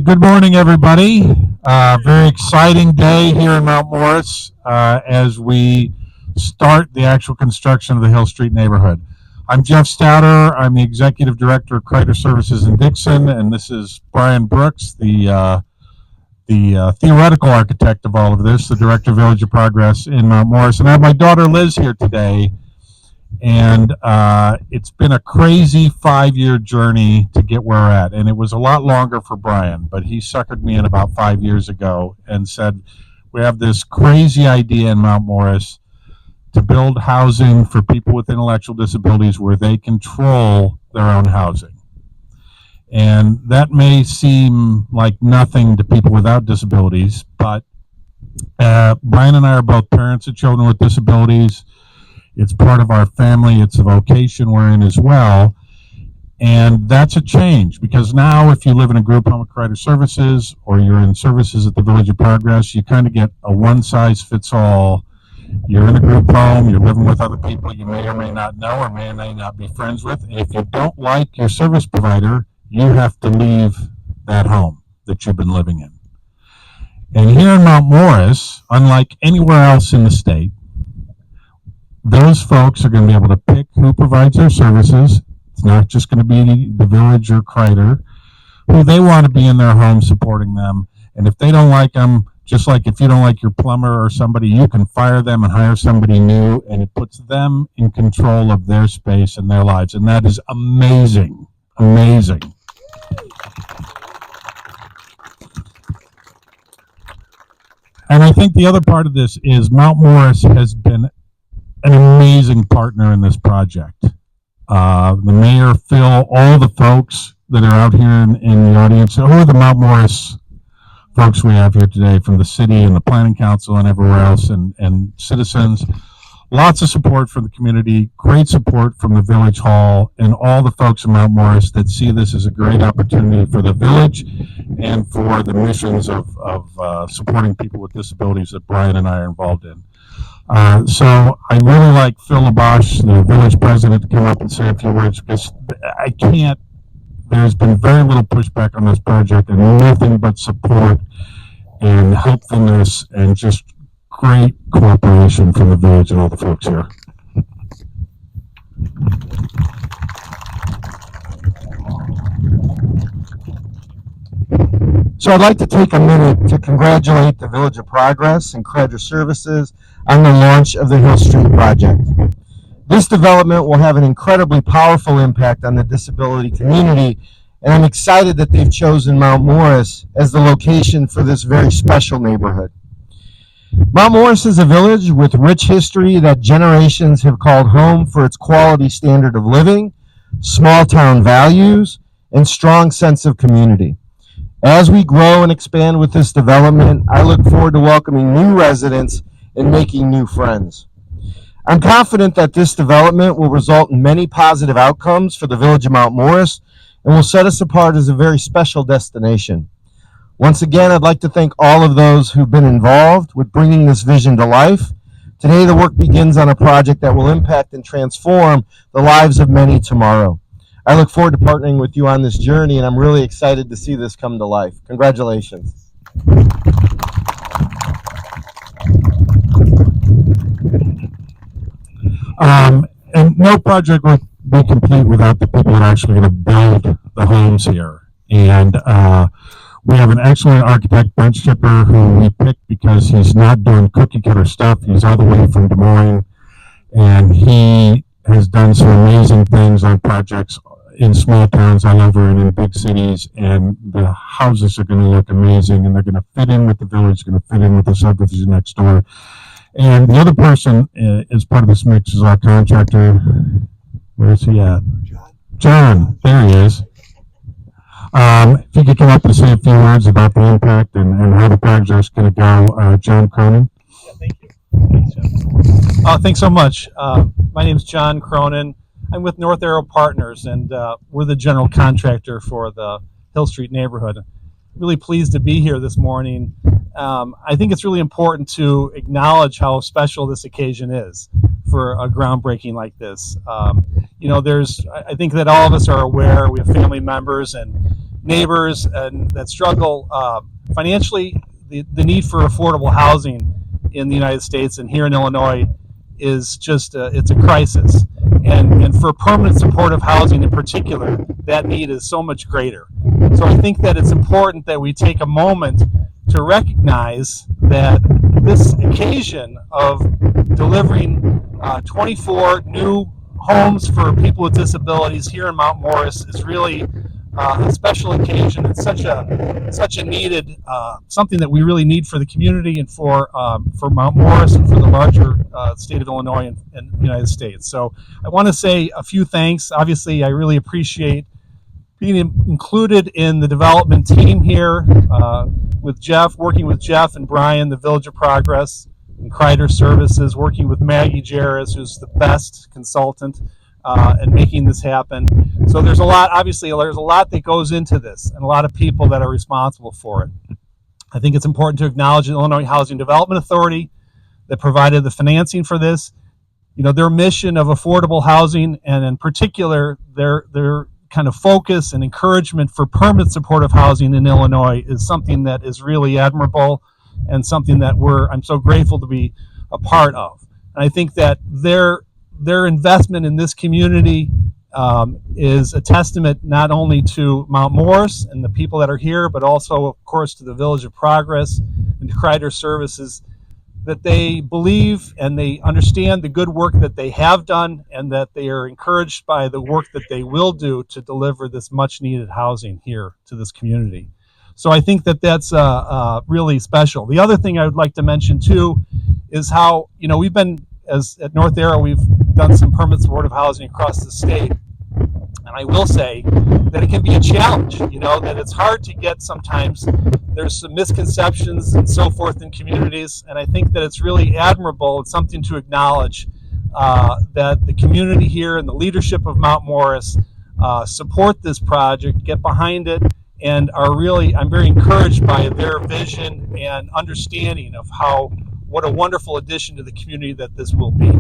Good morning, everybody. Very exciting day here in Mount Morris as we start the actual construction of the Hill Street neighborhood. I'm Jeff Stauter. I'm the Executive Director of Kreider Services in Dixon, and this is Brian Brooks, the theoretical architect of all of this, the Director of Village of Progress in Mount Morris. And I have my daughter Liz here today. And it's been a crazy 5-year journey to get where we're at. And it was a lot longer for Brian, but he suckered me in about 5 years ago and said, we have this crazy idea in Mount Morris to build housing for people with intellectual disabilities where they control their own housing. And that may seem like nothing to people without disabilities, but Brian and I are both parents of children with disabilities. It's part of our family. It's a vocation we're in as well. And that's a change because now if you live in a group home at Kreider Services or you're in services at the Village of Progress, you kind of get a one-size-fits-all. You're in a group home, you're living with other people you may or may not know or may or may not be friends with. And if you don't like your service provider, you have to leave that home that you've been living in. And here in Mount Morris, unlike anywhere else in the state, those folks are going to be able to pick who provides their services. It's not just going to be the village or Kreider, who they want to be in their home supporting them. And if they don't like them, just like if you don't like your plumber or somebody, you can fire them and hire somebody new, and it puts them in control of their space and their lives. And that is amazing, amazing. And I think the other part of this is Mount Morris has been an amazing partner in this project. The mayor, Phil, all the folks that are out here in the audience, who are the Mount Morris folks we have here today from the city and the planning council and everywhere else and citizens. Lots of support from the community, great support from the village hall and all the folks in Mount Morris that see this as a great opportunity for the village and for the missions of supporting people with disabilities that Brian and I are involved in. So I really like Phil Labosh, the village president, to come up and say a few words because there's been very little pushback on this project and nothing but support and helpfulness and just great cooperation from the village and all the folks here. So I'd like to take a minute to congratulate the Village of Progress and Kreider Services on the launch of the Hill Street project. This development will have an incredibly powerful impact on the disability community, and I'm excited that they've chosen Mount Morris as the location for this very special neighborhood. Mount Morris is a village with rich history that generations have called home for its quality standard of living, small town values, and strong sense of community. As we grow and expand with this development, I look forward to welcoming new residents and making new friends. I'm confident that this development will result in many positive outcomes for the village of Mount Morris and will set us apart as a very special destination. Once again, I'd like to thank all of those who've been involved with bringing this vision to life. Today, the work begins on a project that will impact and transform the lives of many tomorrow. I look forward to partnering with you on this journey, and I'm really excited to see this come to life. Congratulations. And no project would be complete without the people that are actually going to build the homes here. And we have an excellent architect, Brent Shipper, who we picked because he's not doing cookie cutter stuff. He's all the way from Des Moines, and he has done some amazing things on projects in small towns all over and in big cities, and the houses are going to look amazing, and they're going to fit in with the village, going to fit in with the subdivision next door. And the other person as part of this mix is our contractor. Where is he at? John. There he is. If you could come up and say a few words about the impact and how the project is going to go, John Cronin. Yeah, thank you. Thanks, Jeff. Thanks so much. My name is John Cronin. I'm with North Arrow Partners, and we're the general contractor for the Hill Street neighborhood. Really pleased to be here this morning. I think it's really important to acknowledge how special this occasion is for a groundbreaking like this. I think that all of us are aware, we have family members and neighbors and that struggle financially. The need for affordable housing in the United States and here in Illinois is just it's a crisis. And for permanent supportive housing in particular, that need is so much greater. So I think that it's important that we take a moment to recognize that this occasion of delivering 24 new homes for people with disabilities here in Mount Morris is really a special occasion. It's such a needed something that we really need for the community and for Mount Morris and for the larger state of Illinois and the United States. So I want to say a few thanks. Obviously, I really appreciate being included in the development team here with Jeff, working with Jeff and Brian, the Village of Progress and Kreider Services, working with Maggie Jarris, who's the best consultant, and making this happen. So there's a lot that goes into this and a lot of people that are responsible for it. I think it's important to acknowledge the Illinois Housing Development Authority that provided the financing for this. Their mission of affordable housing, and in particular their kind of focus and encouragement for permanent supportive housing in Illinois, is something that is really admirable and something that I'm so grateful to be a part of. And I think that their investment in this community is a testament not only to Mount Morris and the people that are here, but also, of course, to the Village of Progress and to Kreider Services, that they believe and they understand the good work that they have done, and that they are encouraged by the work that they will do to deliver this much needed housing here to this community. So I think that that's really special. The other thing I would like to mention too is how, we've been, at North Arrow, we've done some permanent supportive housing across the state. And I will say that it can be a challenge, that it's hard to get sometimes. There's some misconceptions and so forth in communities. And I think that it's really admirable. It's something to acknowledge that the community here and the leadership of Mount Morris support this project, get behind it, and I'm very encouraged by their vision and understanding of what a wonderful addition to the community that this will be.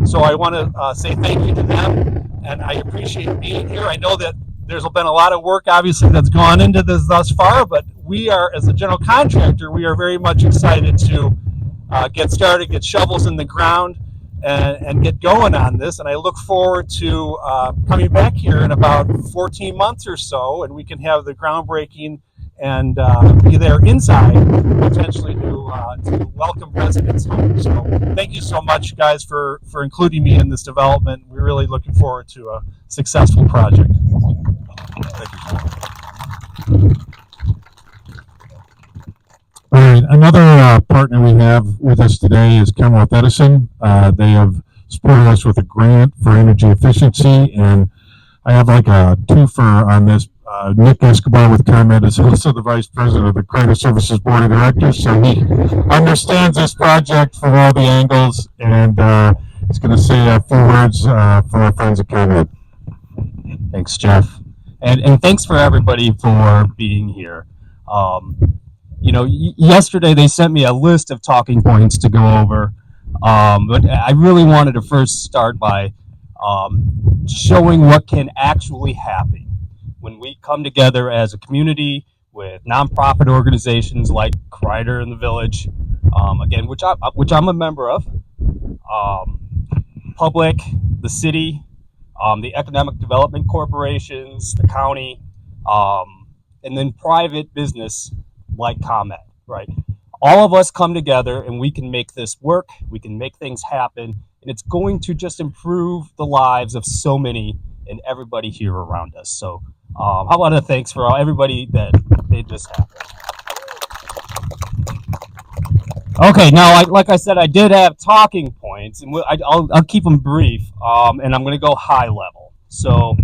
So I want to say thank you to them, and I appreciate being here. I know that there's been a lot of work, obviously, that's gone into this thus far, but we are, as a general contractor, we are very much excited to get started, get shovels in the ground, and get going on this. And I look forward to coming back here in about 14 months or so, and we can have the groundbreaking and be there inside, potentially to welcome residents home. So thank you so much, guys, for including me in this development. We're really looking forward to a successful project. Thank you. All right, another partner we have with us today is Commonwealth Edison. They have supported us with a grant for energy efficiency, and I have like a twofer on this. Nick Escobar with ComEd is also the vice president of the Kreider Services Board of Directors, so he understands this project from all the angles, and he's going to say a few words for our friends at ComEd. Thanks, Jeff, and thanks for everybody for being here. Yesterday they sent me a list of talking points to go over, but I really wanted to first start by showing what can actually happen when we come together as a community with nonprofit organizations like Kreider in the Village, again, which I'm a member of, public, the city, the economic development corporations, the county, and then private business like ComEd, right? All of us come together and we can make this work, we can make things happen, and it's going to just improve the lives of so many and everybody here around us. So how about a thanks for everybody that made this happen. Okay, now, like I said, I did have talking points, and I'll keep them brief, and I'm going to go high level. So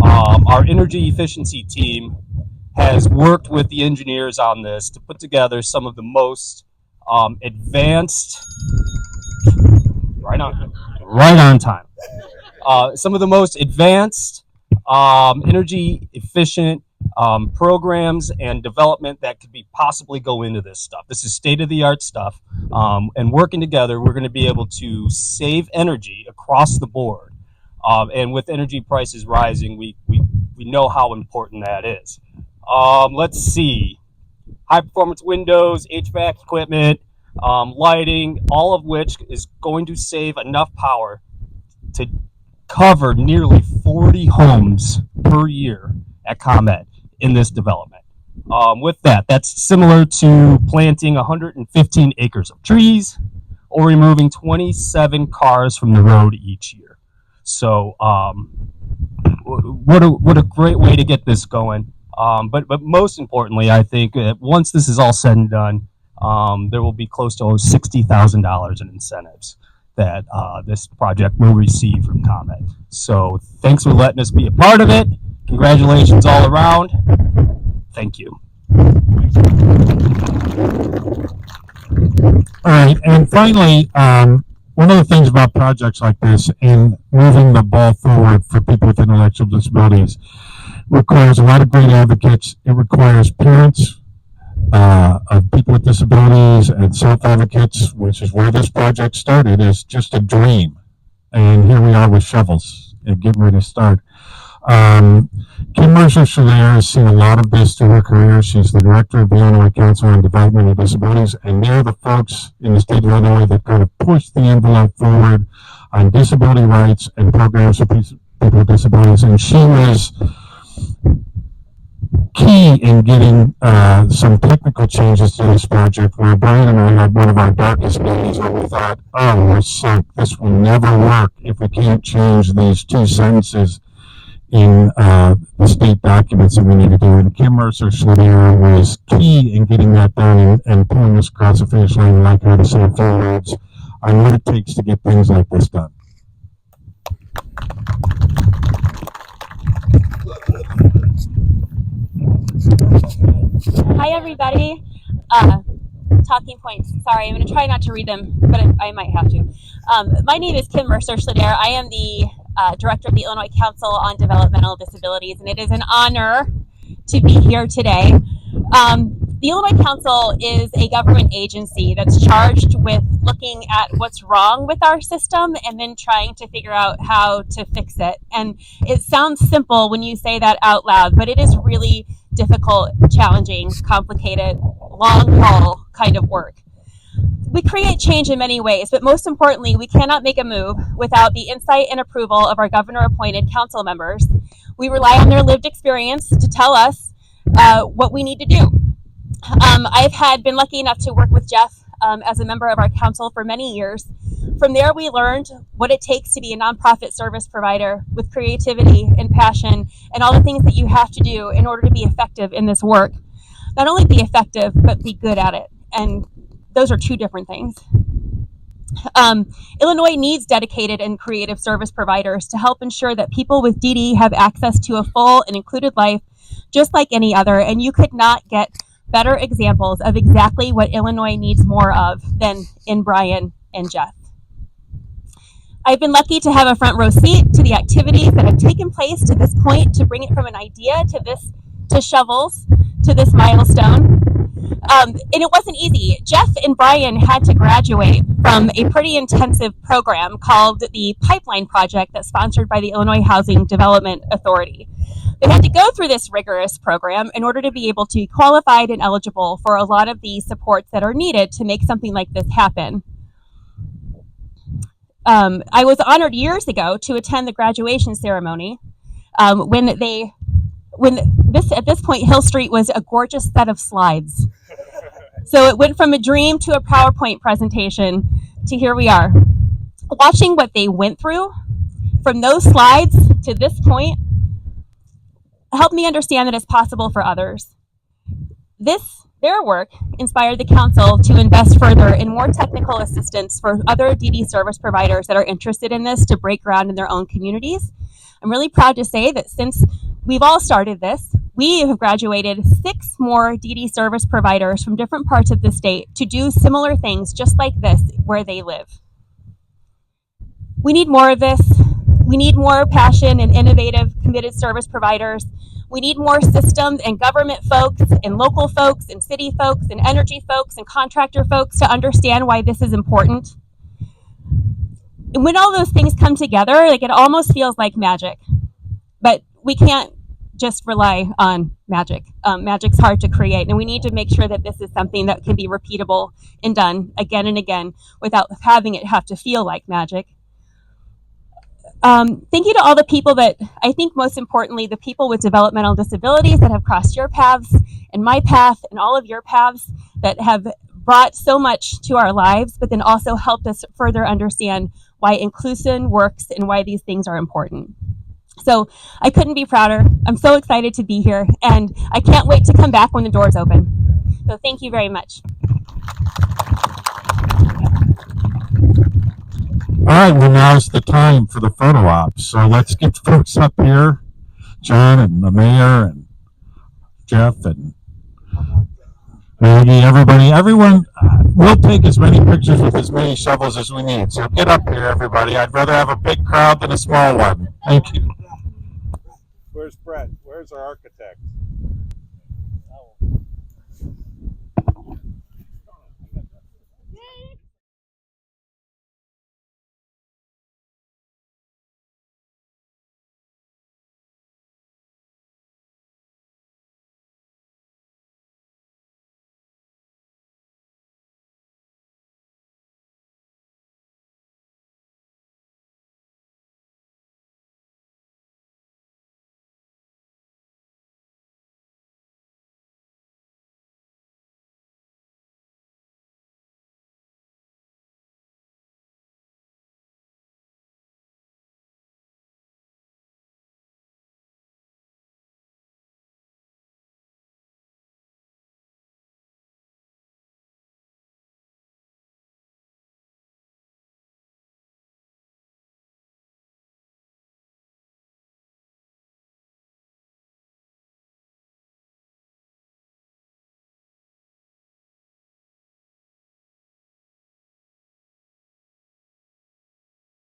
our energy efficiency team has worked with the engineers on this to put together some of the most advanced, right on time, some of the most advanced energy efficient programs and development that could be possibly go into this stuff. This is state-of-the-art stuff, and working together, we're going to be able to save energy across the board. And with energy prices rising, we know how important that is. Let's see. High-performance windows, HVAC equipment, lighting, all of which is going to save enough power to cover nearly 40 homes per year at ComEd in this development. With that, that's similar to planting 115 acres of trees or removing 27 cars from the road each year. So what a great way to get this going. But most importantly, I think once this is all said and done, there will be close to $60,000 in incentives that this project will receive from ComEd. So thanks for letting us be a part of it. Congratulations all around. Thank you. All right, and finally, one of the things about projects like this and moving the ball forward for people with intellectual disabilities requires a lot of great advocates. It requires parents of people with disabilities and self-advocates, which is where this project started, is just a dream. And here we are with shovels and getting ready to start. Kim Mercer-Schiller has seen a lot of this through her career. She's the director of the Illinois Council on Developmental Disabilities, and they're the folks in the state of Illinois that kind of push the envelope forward on disability rights and programs for people with disabilities. And she was key in getting some technical changes to this project, where Brian and I had one of our darkest days where we thought, oh, we're sunk. This will never work if we can't change these two sentences in the state documents that we need to do. And Kim Mercer-Schiller was key in getting that done and pulling us across the finish line. I'd like her to say a few words on what it takes to get things like this done. Hi, everybody. Talking points. Sorry, I'm going to try not to read them, but I might have to. My name is Kim Mercer-Schiller. I am the director of the Illinois Council on Developmental Disabilities, and it is an honor to be here today. The Illinois Council is a government agency that's charged with looking at what's wrong with our system and then trying to figure out how to fix it. And it sounds simple when you say that out loud, but it is really difficult, challenging, complicated, long haul kind of work. We create change in many ways, but most importantly, we cannot make a move without the insight and approval of our governor-appointed council members. We rely on their lived experience to tell us what we need to do. I've been lucky enough to work with Jeff as a member of our council for many years. From there, we learned what it takes to be a nonprofit service provider with creativity and passion and all the things that you have to do in order to be effective in this work. Not only be effective, but be good at it. And those are two different things. Illinois needs dedicated and creative service providers to help ensure that people with DD have access to a full and included life just like any other. And you could not get better examples of exactly what Illinois needs more of than in Brian and Jeff. I've been lucky to have a front row seat to the activities that have taken place to this point to bring it from an idea to shovels to this milestone. And it wasn't easy. Jeff and Brian had to graduate from a pretty intensive program called the Pipeline Project that's sponsored by the Illinois Housing Development Authority. They had to go through this rigorous program in order to be able to be qualified and eligible for a lot of the supports that are needed to make something like this happen. I was honored years ago to attend the graduation ceremony when at this point Hill Street was a gorgeous set of slides. So it went from a dream to a PowerPoint presentation to here we are. Watching what they went through from those slides to this point helped me understand that it's possible for others. Their work inspired the council to invest further in more technical assistance for other DD service providers that are interested in this to break ground in their own communities. I'm really proud to say that since we've all started this, we have graduated 6 more DD service providers from different parts of the state to do similar things just like this where they live. We need more of this. We We need more passion and innovative, committed service providers. We need more systems and government folks and local folks and city folks and energy folks and contractor folks to understand why this is important. And when all those things come together, like, it almost feels like magic. But we can't just rely on magic. Magic's hard to create, and we need to make sure that this is something that can be repeatable and done again and again without having it have to feel like magic. Thank you to all the people that, I think most importantly, the people with developmental disabilities that have crossed your paths and my path and all of your paths, that have brought so much to our lives, but then also helped us further understand why inclusion works and why these things are important. So I couldn't be prouder. I'm so excited to be here, and I can't wait to come back when the doors open. So thank you very much. All right, well, now's the time for the photo op. So let's get folks up here, John and the mayor and Jeff and Maggie, everybody. Everyone, we'll take as many pictures with as many shovels as we need. So get up here, everybody. I'd rather have a big crowd than a small one. Thank you. Where's Brett? Where's our architect?